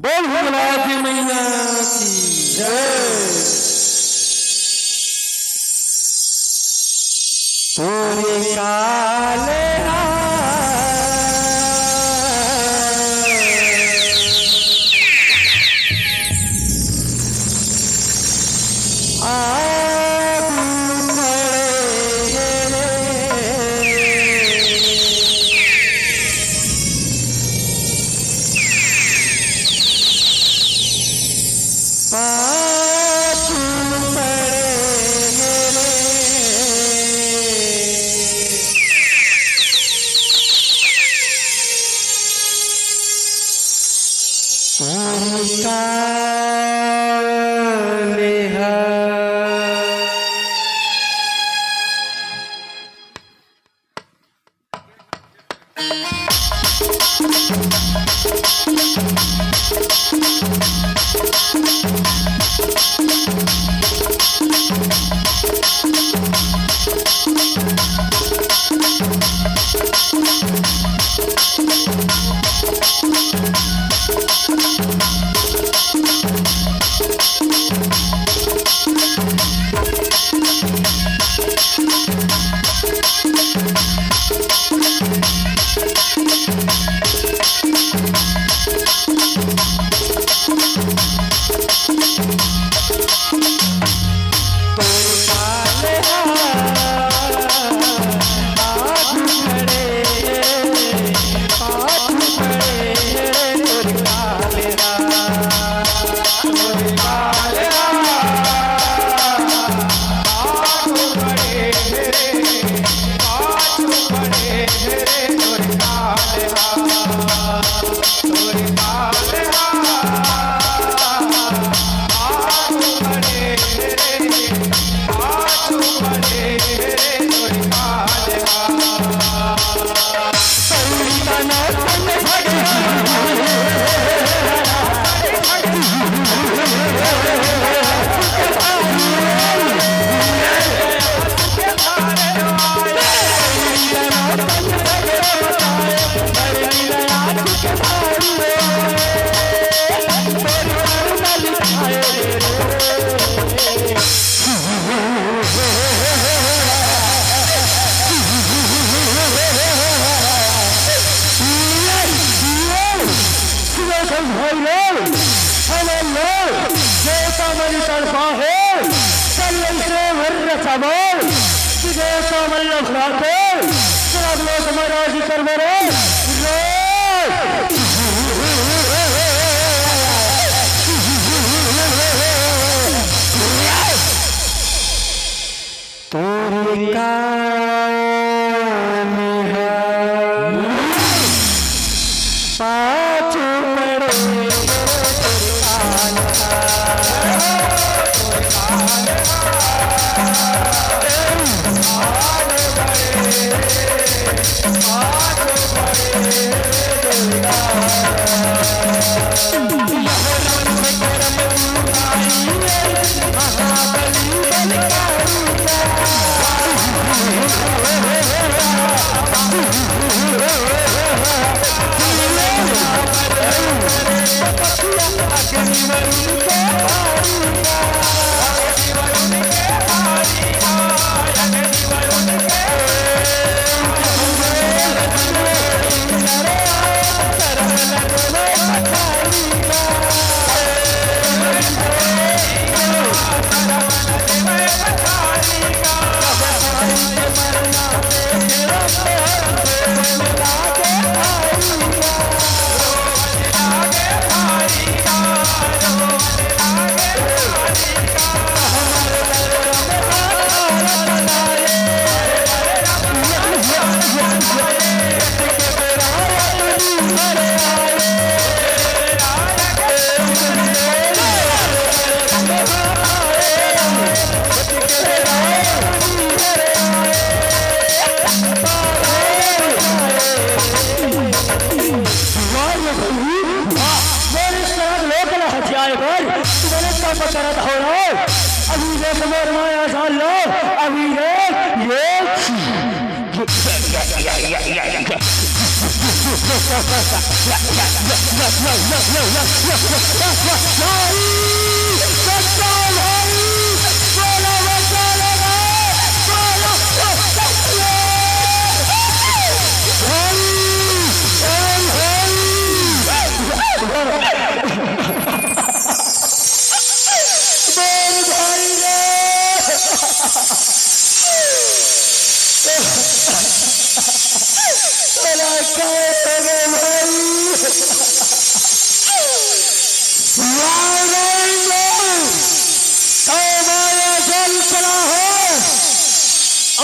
बोल भोलानाथ मैया की जय। तोरे काले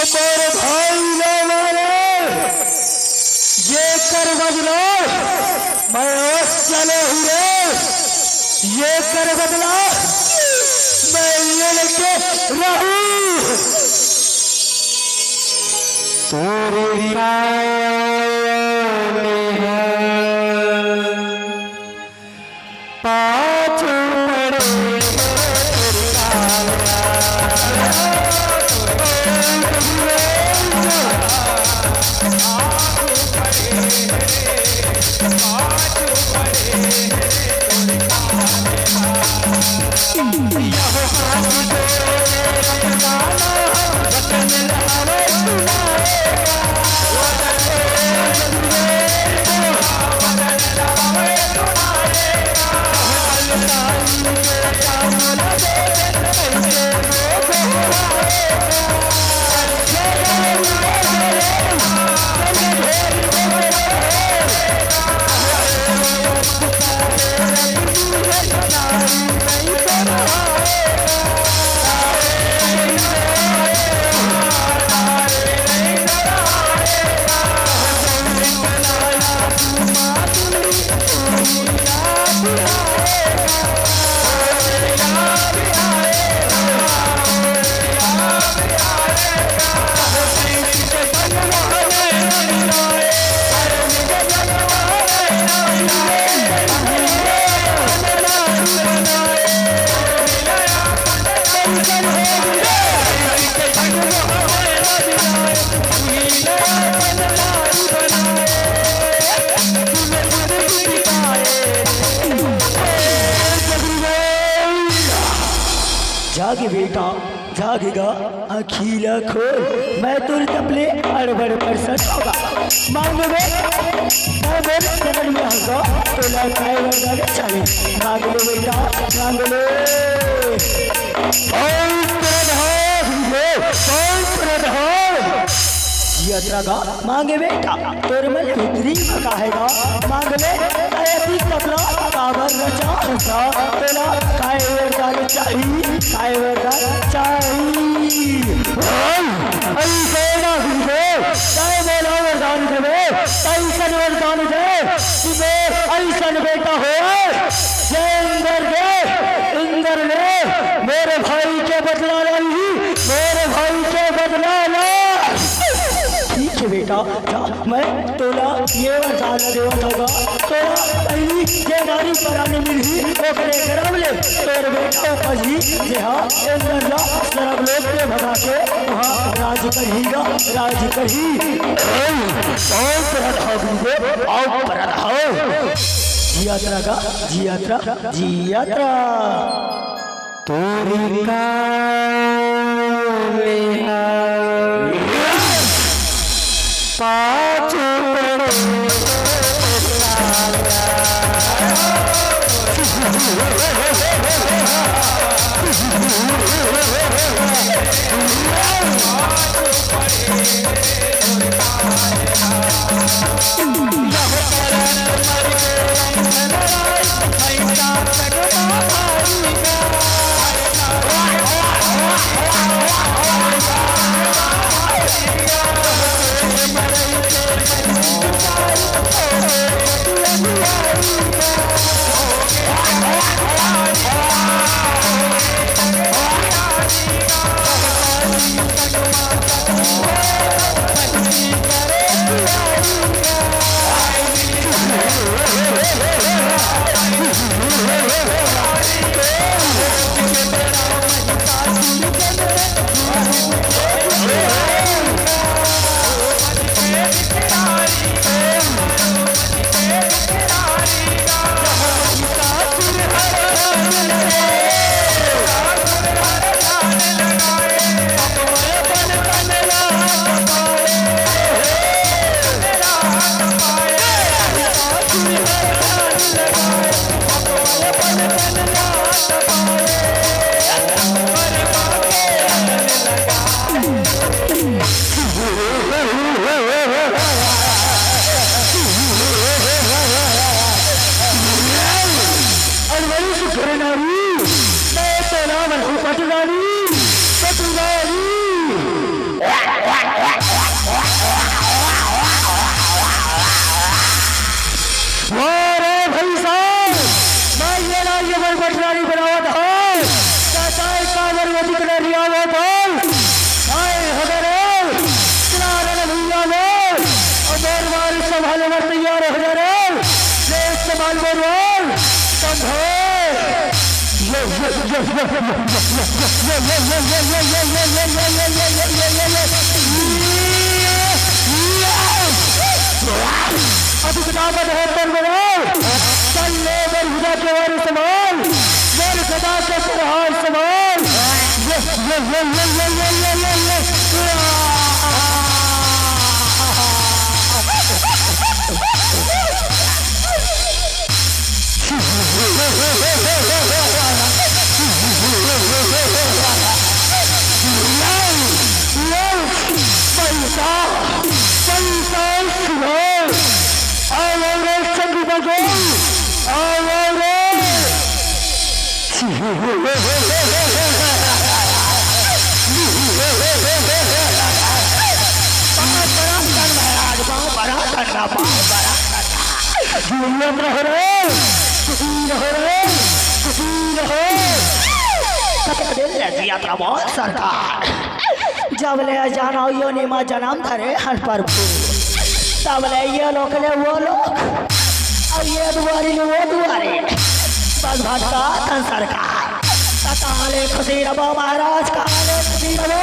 मेरे भाई ने मारे ये कर बदला मैं चले हुए ये कर बदला मैं ये लेके रहूं तेरे पाँच जागे बेटा जागेगा अखीला खोल मैं तुरंत अपने अड़बड़ पर सटूंगा मांगो मैं मेरे शरण में होगा तो लड़काए वरदान चाहिए मांग लो बेटा मांग लो यात्रा का मांगे बेटा तोर में पुत्री कहेगा मांग ले ऐसी कपड़ा काबर रचा रचा तेरा काय वरदान चाहिए काय वरदान चाहिए ऐसे ना गुरु काय बोला वरदान देवे ऐसा वरदान दे तुझे ऐसा बेटा हो जय इंद्र ने मेरे भाई के बदला ली मेरे भाई के बदला ला बेटा जा मैं तोला ये वरदान देवत होगा तोला पहली ये गाड़ी पराने मिली ओकरे करम ले तोर बेटा उपजी जे हां अंदर ला सरब लोग के भगा के वहां राज करेगा राज करी और परत हो आओ परत हो जी यात्रा तोरी का पाँच पटवारी अभी किताबत है पर चल ले मेरे खुदा के वारे समान मेरे खुदा के सरहार समान जब ले जाना यो निमा जन्म धरे हर प्रभु तब ले ये लोग ले वो लोग और ये दुआरी ले वो दुआरी बस भटका तन सरकार काले खुशी रबो महाराज काले खुशी रबो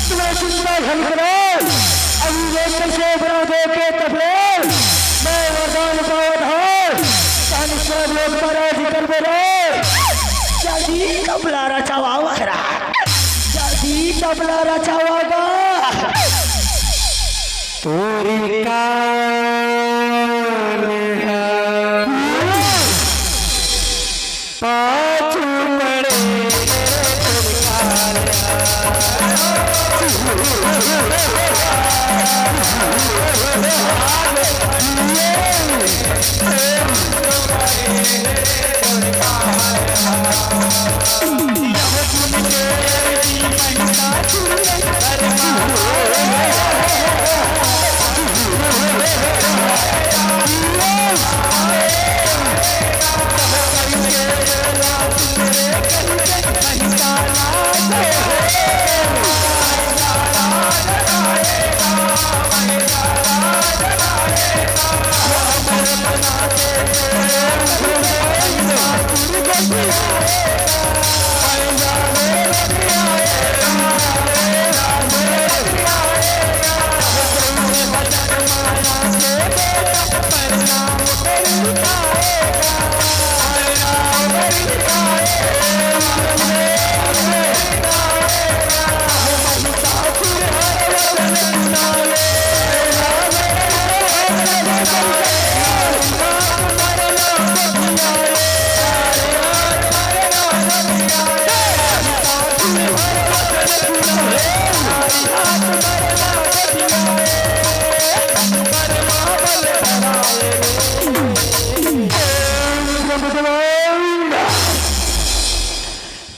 तुम्हें चिंता घन करो अभी से बना दे के तबले मैं वरदान पावत हूँ सब लोग पराज कर बोले जल्दी तबला रचावा वगैरह जल्दी तबला रचावागा तोरी कान है पाँच बड़े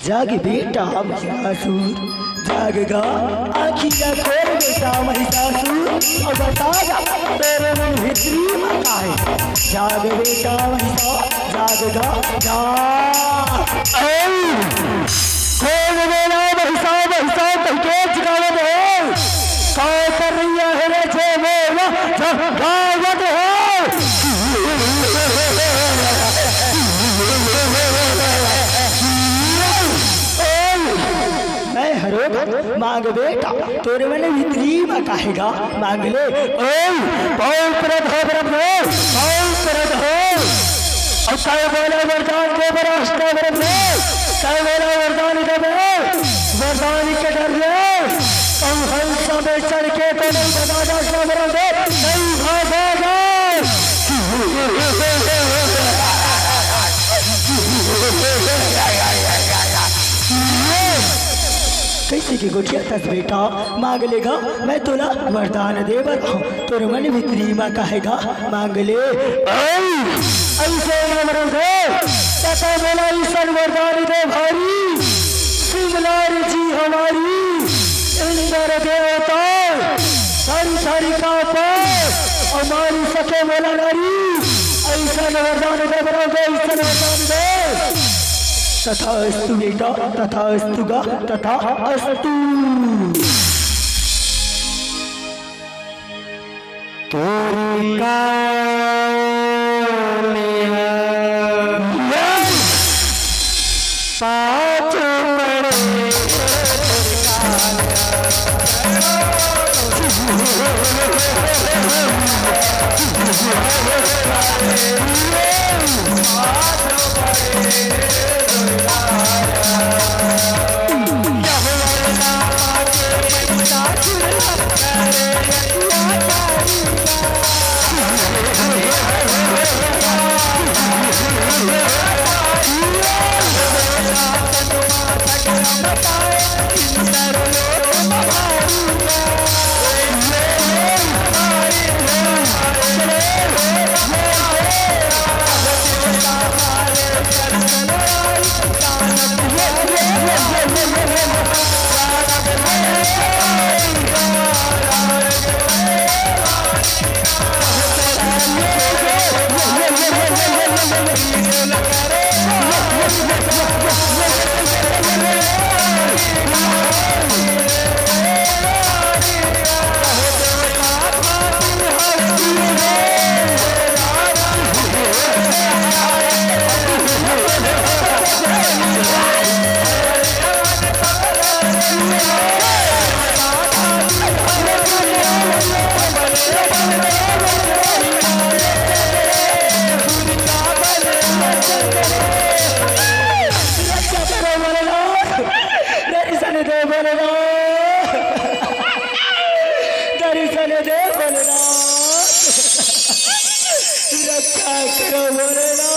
जाग बेटा महिषासुर जागेगा आखियाँ खोल बेटा महिषासुर और बताएगा तेरे मन भीतरी मता है जाग बेटा महिषा जागेगा जाग खोल देना महिषा महिषा तहके जगावत है काय कर रही है रे छे मेरा जगावत है मांग बेटा तोरे मैंने भीतरी में कहेगा मांग ले बहुत प्रद हो ब्रह्म बहुत प्रद हो और काय बोला वरदान के बरास्ता ब्रह्म काय बोला वरदान के वरदान के डर ले और हंस में चढ़ के तो नहीं बता ब्रह्म नहीं भागेगा कैसे की गोटिया तस बेटा मांग लेगा मैं तोला वरदान दे बता तोरे मन भीतरी माँ कहेगा मांग ले ऐसे तथा बोला ईश्वर वरदान दे भारी सिमलार जी हमारी इंद्र देवता सारी सारी का हमारी सके बोला नारी ऐसा वरदान दे बराबर ऐसा वरदान दे तथा अस्तु बेटा तथा अस्तुगा तथा अस्तु तोरी का दर्शन दे भोलेनाथ, दर्शन दे भोलेनाथ, रक्षा करो भोलेनाथ।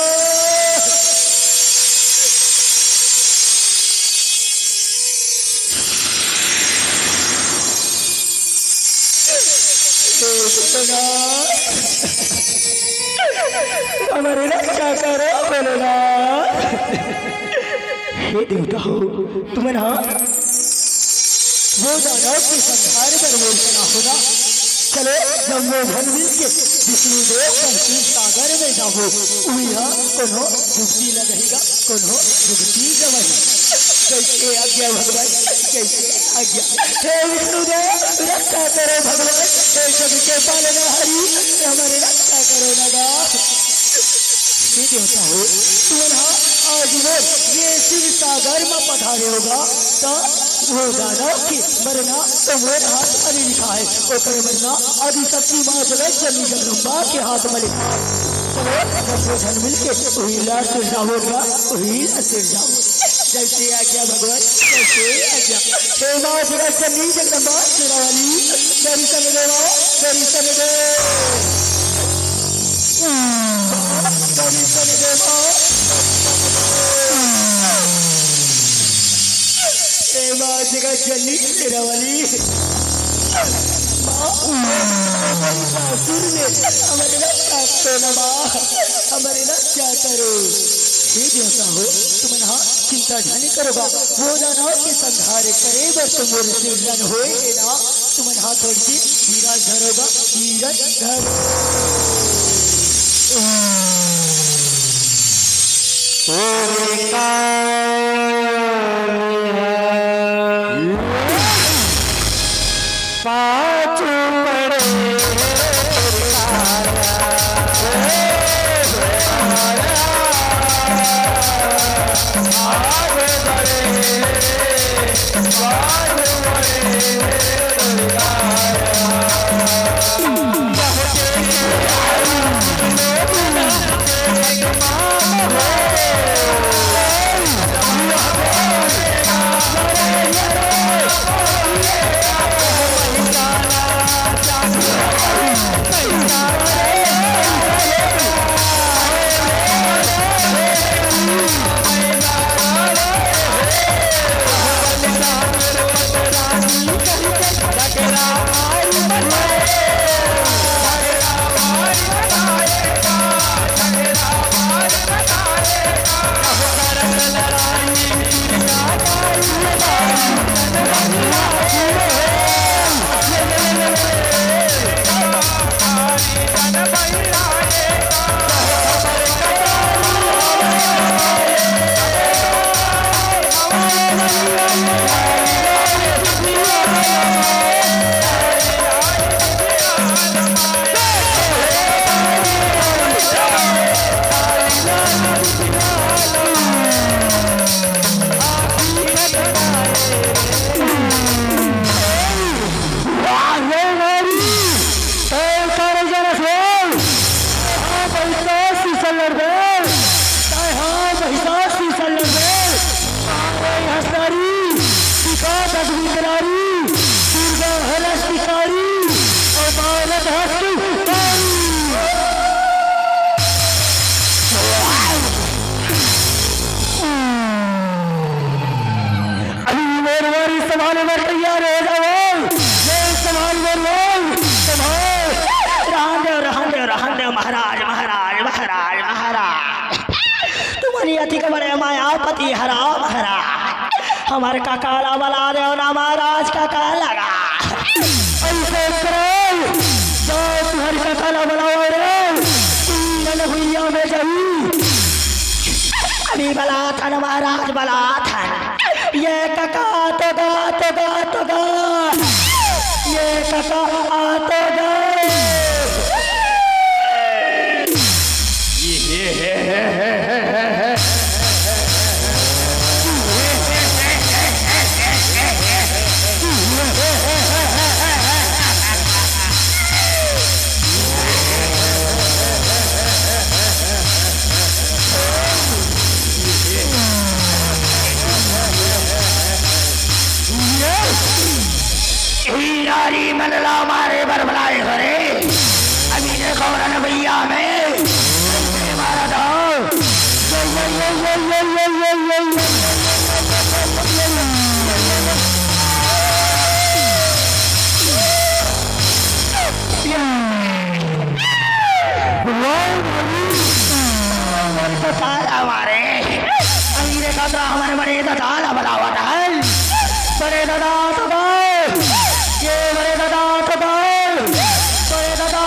हमारी रक्षा करो भोलेनाथ। हे देवता हो, तुम्हें ना वो दानव के संहार पर बोलना होगा। चलो जब वो धन मिल के विष्णुदेव पर सागर में जाओ, यहाँ कोनो जुगती लगेगा, कोनो जुगती गवाही। कैसे आज्ञा भगवान, कैसे आज्ञा। हे विष्णुदेव रक्षा करो भगवान, हे सबके पालनहारी हमारी रक्षा करो लगा। हे देवता हो, तुम्हारा आज वो ये शिव सागर में पधारे होगा तो वो दानव की मरना तुम्हारे हाथ में लिखा है। वो कर मरना आदि शक्ति माँ जगत जननी जगदम्बा के हाथ में लिखा है। चलो जब वो धन मिल के वही लाश से जाओगा, वही से जाओ। जैसे आज्ञा भगवान, जैसे आज्ञा। हे माँ जगत जननी जगदम्बा शेरावाली, दर्शन दे, दर्शन दे, दर्शन दे माँ जगत जननी शेरावाली। महिषासुर ने हमारी रक्षा करो माँ, हमारी रक्षा करो। हे देवता हो, तुम ना चिंता नहीं करोगा। वो दानव के संहार करे बर तुम सिरजन होएगे ना। तुम ना थोड़ी सी धीरज धरोगा, धीरज धरो। मायापति हराम हरा हमारे का काला बला दे ना महाराज का काला लगा ऐसे करो जो तुम्हारी का काला बला रे तुम भैया में जाई श्री बलाथन महाराज बलाथन। ये कका तो गा ये कका आ तो गए। नारी मनला मारे बरबलाए करे अभी देखो रन भैया में मारा था। हमारे अभी देखा था हमारे बड़े दादा बलावट है। बड़े दादा तो ये बड़े दादा तो बड़े दादा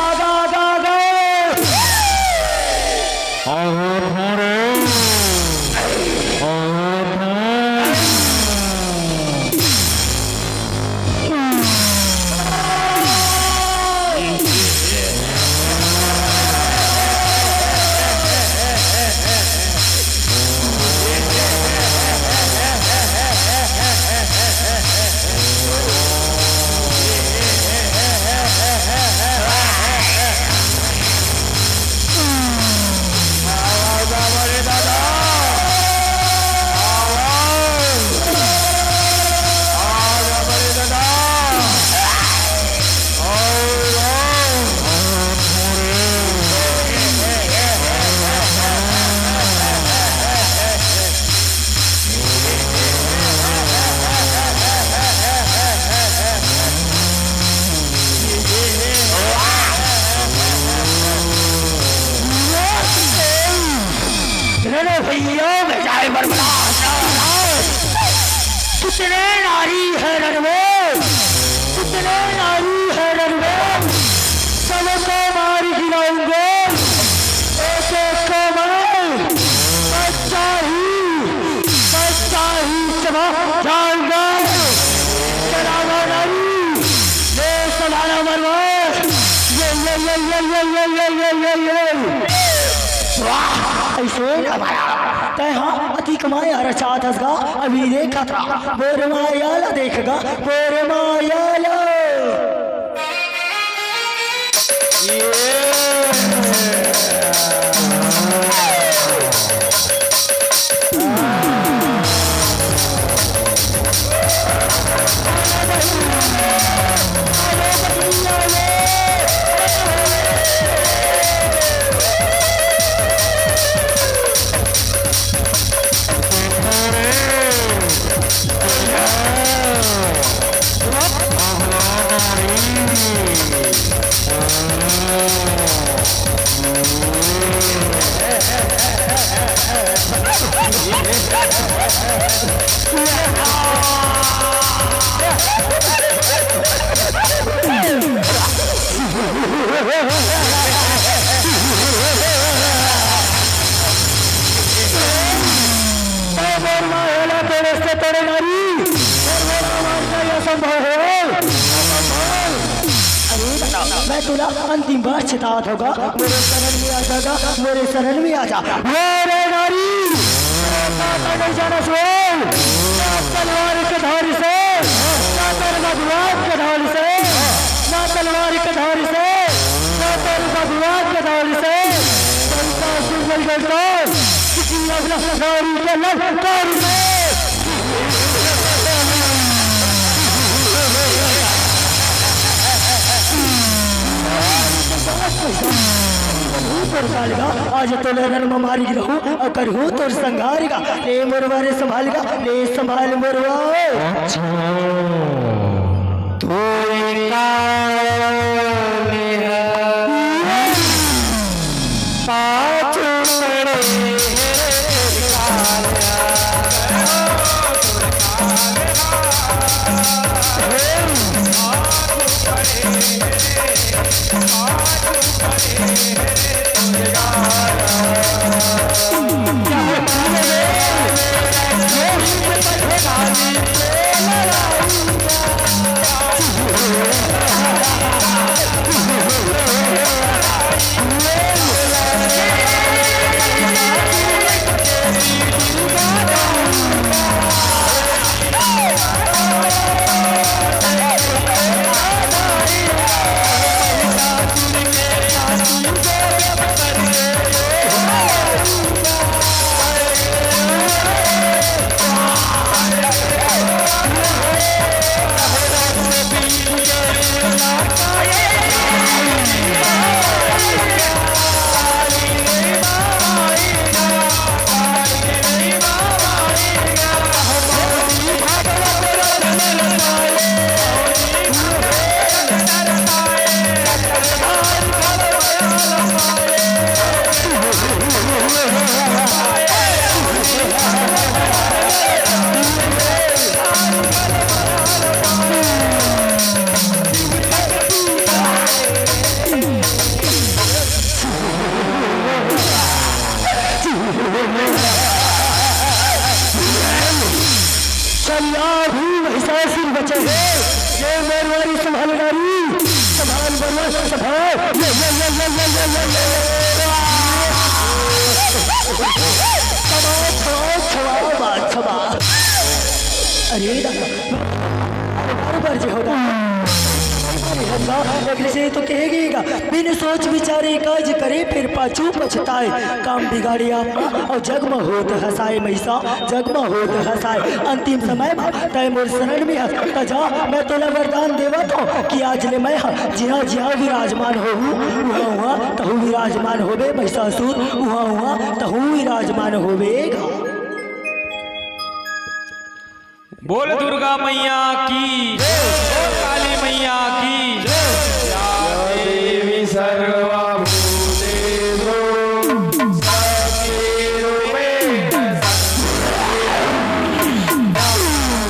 कितने नारी है रणवे, कितने नारी है रणवे, सबको मार गिराऊंगे एक एक को मैं बच्चा ही चबा जाऊंगा। चलाना नारी ये सलाना मरवा ऐसे हाँ अति कमाया रचा थसगा अभी देखा था बोर मायाला देखेगा बोर मायाला। मैं तुला अंतिम बार चितात होगा मेरे शरण में आ जाएगा मेरे शरण में आ जा मेरे नारी नहीं जाना सोल तलवार के धार से ना मधुआत के धार से ना तलवार के धार से ना मधुआत के धार से जनता सुन गलता किसी अपना नारी के ललकार में आज तो नर्म मारी रहूं और करहूं तो संघारेगा ले मुरवा रे संभालेगा ले संभाल मुरवा क्या चलिया भी महिषासुर बचे हैं। ये मेरवारी संभाल नारी, संभाल बरवा संभाल। अरे बराबर जो होगा से तो कहेगा बिन सोच विचारे काज करे फिर पाछू पछताए। काम बिगाड़े आपका और जग में होत हंसाए महिषा, जग में होत हंसाए। अंतिम समय में तय मोर शरण में हंस जा मैं तोला वरदान देवा तो कि आज ले मैं जिहाँ जिहाँ विराजमान हो वहाँ वहाँ तहु विराजमान होबे महिषासुर, वहाँ वहाँ तहु विराजमान होबेगा। बोल दुर्गा मैया की, बोल काली मैया की, या देवी सर्वभूतेषु शक्तिरूपेण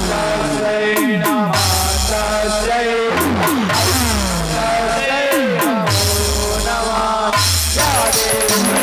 तस्यै नमः, तस्यै नमो नमः। या देवी